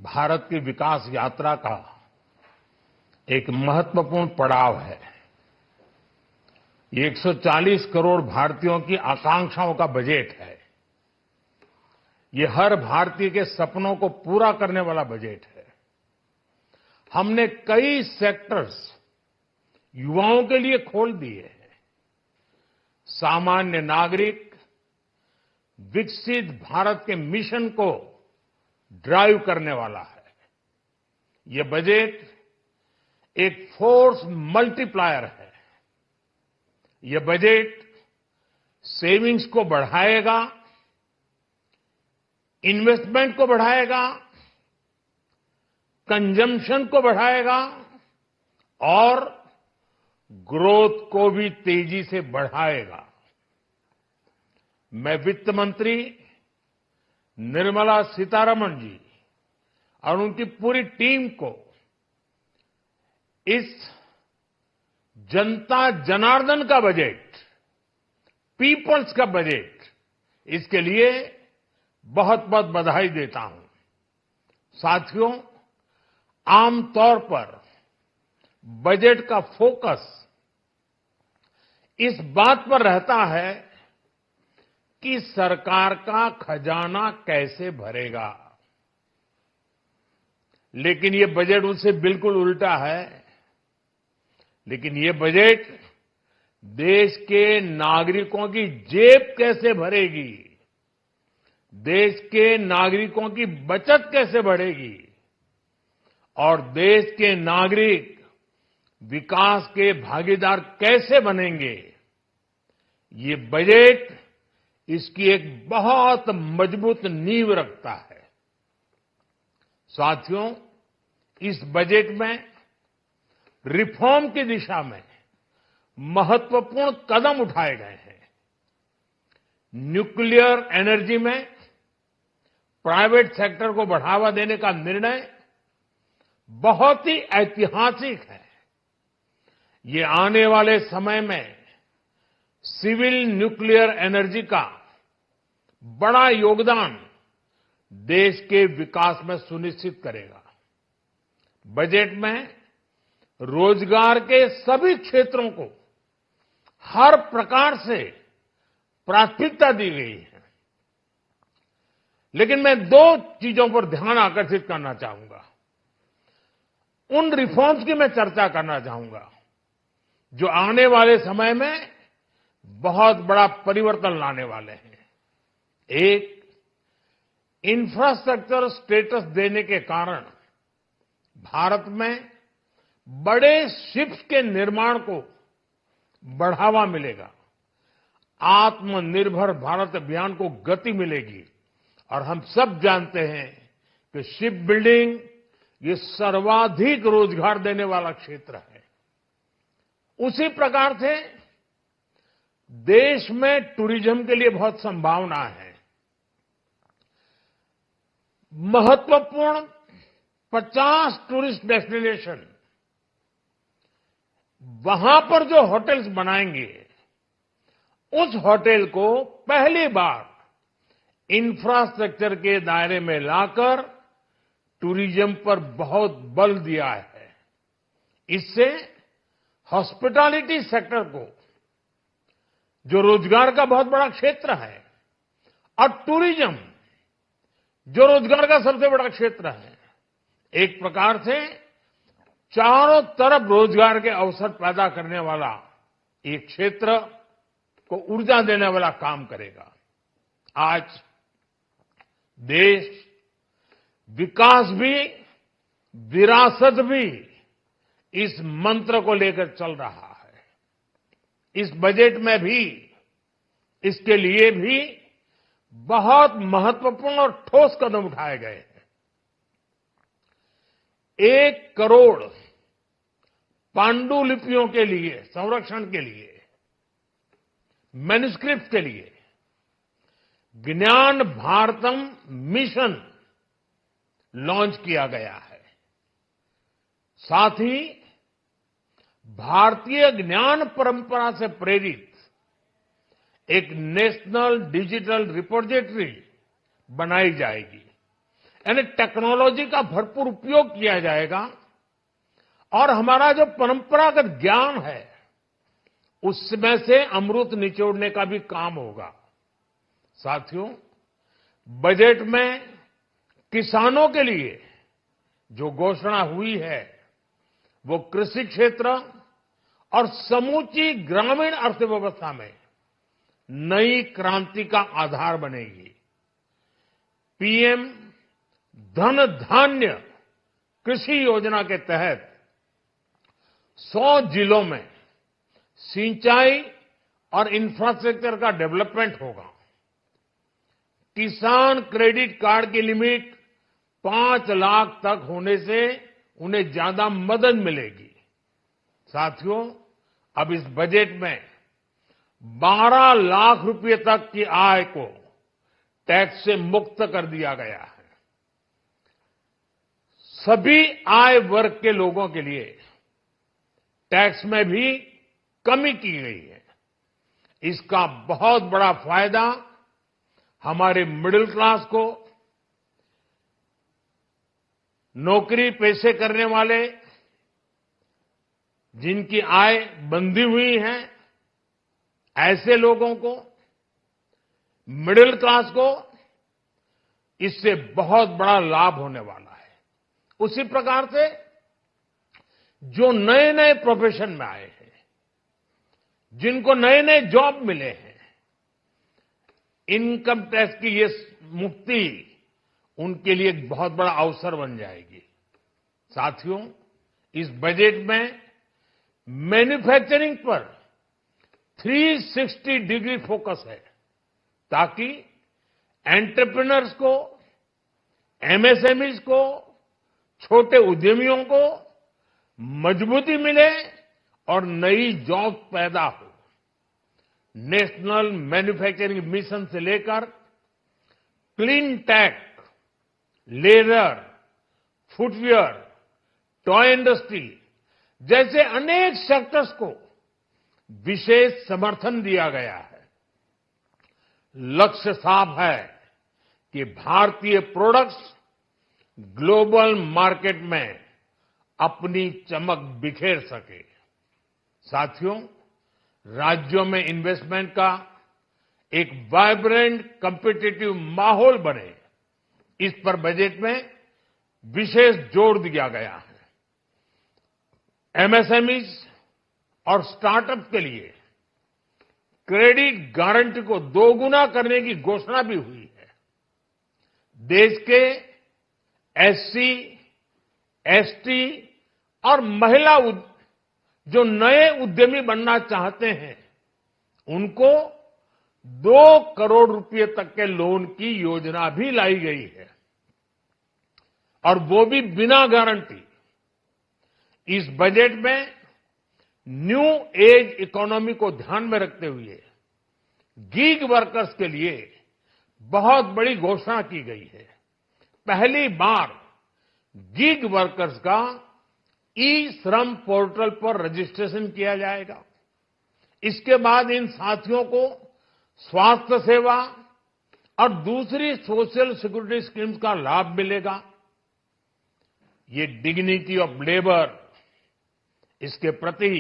भारत की विकास यात्रा का एक महत्वपूर्ण पड़ाव है। ये 140 करोड़ भारतीयों की आकांक्षाओं का बजट है। ये हर भारतीय के सपनों को पूरा करने वाला बजट है। हमने कई सेक्टर्स युवाओं के लिए खोल दिए हैं। सामान्य नागरिक विकसित भारत के मिशन को ड्राइव करने वाला है। ये बजट एक फोर्स मल्टीप्लायर है। ये बजट सेविंग्स को बढ़ाएगा, इन्वेस्टमेंट को बढ़ाएगा, कंजम्पशन को बढ़ाएगा और ग्रोथ को भी तेजी से बढ़ाएगा। मैं वित्त मंत्री निर्मला सीतारमण जी और उनकी पूरी टीम को इस जनता जनार्दन का बजट, पीपल्स का बजट, इसके लिए बहुत बहुत बधाई देता हूं। साथियों, आमतौर पर बजट का फोकस इस बात पर रहता है कि सरकार का खजाना कैसे भरेगा, लेकिन ये बजट उससे बिल्कुल उल्टा है। लेकिन ये बजट देश के नागरिकों की जेब कैसे भरेगी, देश के नागरिकों की बचत कैसे बढ़ेगी और देश के नागरिक विकास के भागीदार कैसे बनेंगे, ये बजट इसकी एक बहुत मजबूत नींव रखता है। साथियों, इस बजट में रिफॉर्म की दिशा में महत्वपूर्ण कदम उठाए गए हैं। न्यूक्लियर एनर्जी में प्राइवेट सेक्टर को बढ़ावा देने का निर्णय बहुत ही ऐतिहासिक है। ये आने वाले समय में सिविल न्यूक्लियर एनर्जी का बड़ा योगदान देश के विकास में सुनिश्चित करेगा। बजट में रोजगार के सभी क्षेत्रों को हर प्रकार से प्राथमिकता दी गई है। लेकिन मैं दो चीजों पर ध्यान आकर्षित करना चाहूंगा। उन रिफॉर्म्स की मैं चर्चा करना चाहूंगा जो आने वाले समय में बहुत बड़ा परिवर्तन लाने वाले हैं। एक, इंफ्रास्ट्रक्चर स्टेटस देने के कारण भारत में बड़े शिप्स के निर्माण को बढ़ावा मिलेगा। आत्मनिर्भर भारत अभियान को गति मिलेगी और हम सब जानते हैं कि शिप बिल्डिंग ये सर्वाधिक रोजगार देने वाला क्षेत्र है। उसी प्रकार से देश में टूरिज्म के लिए बहुत संभावना है। महत्वपूर्ण 50 टूरिस्ट डेस्टिनेशन, वहां पर जो होटल्स बनाएंगे, उस होटल को पहली बार इंफ्रास्ट्रक्चर के दायरे में लाकर टूरिज्म पर बहुत बल दिया है। इससे हॉस्पिटैलिटी सेक्टर को, जो रोजगार का बहुत बड़ा क्षेत्र है, और टूरिज्म जो रोजगार का सबसे बड़ा क्षेत्र है, एक प्रकार से चारों तरफ रोजगार के अवसर पैदा करने वाला एक क्षेत्र को ऊर्जा देने वाला काम करेगा। आज देश विकास भी, विरासत भी इस मंत्र को लेकर चल रहा है। इस बजट में भी इसके लिए भी बहुत महत्वपूर्ण और ठोस कदम उठाए गए हैं। 1 करोड़ पांडुलिपियों के लिए संरक्षण के लिए, मैन्युस्क्रिप्ट के लिए ज्ञान भारतम मिशन लॉन्च किया गया है। साथ ही भारतीय ज्ञान परंपरा से प्रेरित एक नेशनल डिजिटल रिपोजिटरी बनाई जाएगी। यानी टेक्नोलॉजी का भरपूर उपयोग किया जाएगा और हमारा जो परंपरागत ज्ञान है उसमें से अमृत निचोड़ने का भी काम होगा। साथियों, बजट में किसानों के लिए जो घोषणा हुई है वो कृषि क्षेत्र और समूची ग्रामीण अर्थव्यवस्था में नई क्रांति का आधार बनेगी। पीएम धन धान्य कृषि योजना के तहत 100 जिलों में सिंचाई और इंफ्रास्ट्रक्चर का डेवलपमेंट होगा। किसान क्रेडिट कार्ड की लिमिट 5 लाख तक होने से उन्हें ज्यादा मदद मिलेगी। साथियों, अब इस बजट में 12 लाख रुपए तक की आय को टैक्स से मुक्त कर दिया गया है। सभी आय वर्ग के लोगों के लिए टैक्स में भी कमी की गई है। इसका बहुत बड़ा फायदा हमारे मिडिल क्लास को, नौकरी पेशे करने वाले जिनकी आय बंधी हुई है ऐसे लोगों को, मिडिल क्लास को इससे बहुत बड़ा लाभ होने वाला है। उसी प्रकार से जो नए नए प्रोफेशन में आए हैं, जिनको नए नए जॉब मिले हैं, इनकम टैक्स की ये मुक्ति उनके लिए एक बहुत बड़ा अवसर बन जाएगी। साथियों, इस बजट में मैन्युफैक्चरिंग पर 360 डिग्री फोकस है ताकि एंटरप्रेन्योर्स को, एमएसएमईज को, छोटे उद्यमियों को मजबूती मिले और नई जॉब पैदा हो। नेशनल मैन्युफैक्चरिंग मिशन से लेकर clean tech, leather, footwear, toy industry जैसे अनेक सेक्टर्स को विशेष समर्थन दिया गया है। लक्ष्य साफ है कि भारतीय प्रोडक्ट्स ग्लोबल मार्केट में अपनी चमक बिखेर सके। साथियों, राज्यों में इन्वेस्टमेंट का एक वाइब्रेंट कॉम्पिटिटिव माहौल बने, इस पर बजट में विशेष जोर दिया गया है। एमएसएमईज और स्टार्टअप के लिए क्रेडिट गारंटी को दोगुना करने की घोषणा भी हुई है। देश के एससी, एसटी और महिला जो नए उद्यमी बनना चाहते हैं उनको 2 करोड़ रुपए तक के लोन की योजना भी लाई गई है और वो भी बिना गारंटी। इस बजट में न्यू एज इकोनॉमी को ध्यान में रखते हुए गीग वर्कर्स के लिए बहुत बड़ी घोषणा की गई है। पहली बार गीग वर्कर्स का ई श्रम पोर्टल पर रजिस्ट्रेशन किया जाएगा। इसके बाद इन साथियों को स्वास्थ्य सेवा और दूसरी सोशल सिक्योरिटी स्कीम्स का लाभ मिलेगा। ये डिग्निटी ऑफ लेबर, इसके प्रति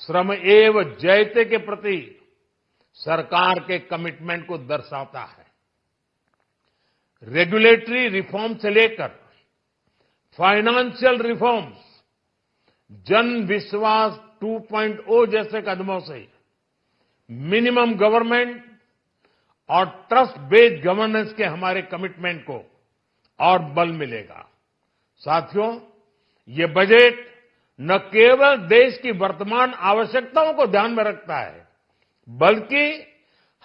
श्रम एव जयते के प्रति सरकार के कमिटमेंट को दर्शाता है। रेगुलेटरी रिफॉर्म से लेकर फाइनेंशियल रिफॉर्म्स, जन विश्वास 2.0 जैसे कदमों से मिनिमम गवर्नमेंट और ट्रस्ट बेस्ड गवर्नेंस के हमारे कमिटमेंट को और बल मिलेगा। साथियों, ये बजट न केवल देश की वर्तमान आवश्यकताओं को ध्यान में रखता है बल्कि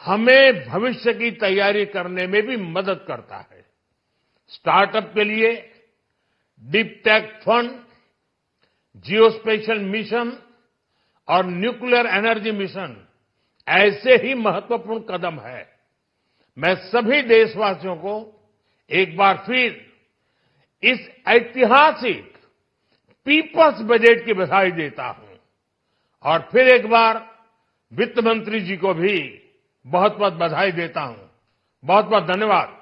हमें भविष्य की तैयारी करने में भी मदद करता है। स्टार्टअप के लिए deep tech fund, geospatial mission और न्यूक्लियर एनर्जी मिशन ऐसे ही महत्वपूर्ण कदम है। मैं सभी देशवासियों को एक बार फिर इस ऐतिहासिक पीपल्स बजट की बधाई देता हूं और फिर एक बार वित्त मंत्री जी को भी बहुत बहुत बधाई देता हूं। बहुत बहुत धन्यवाद।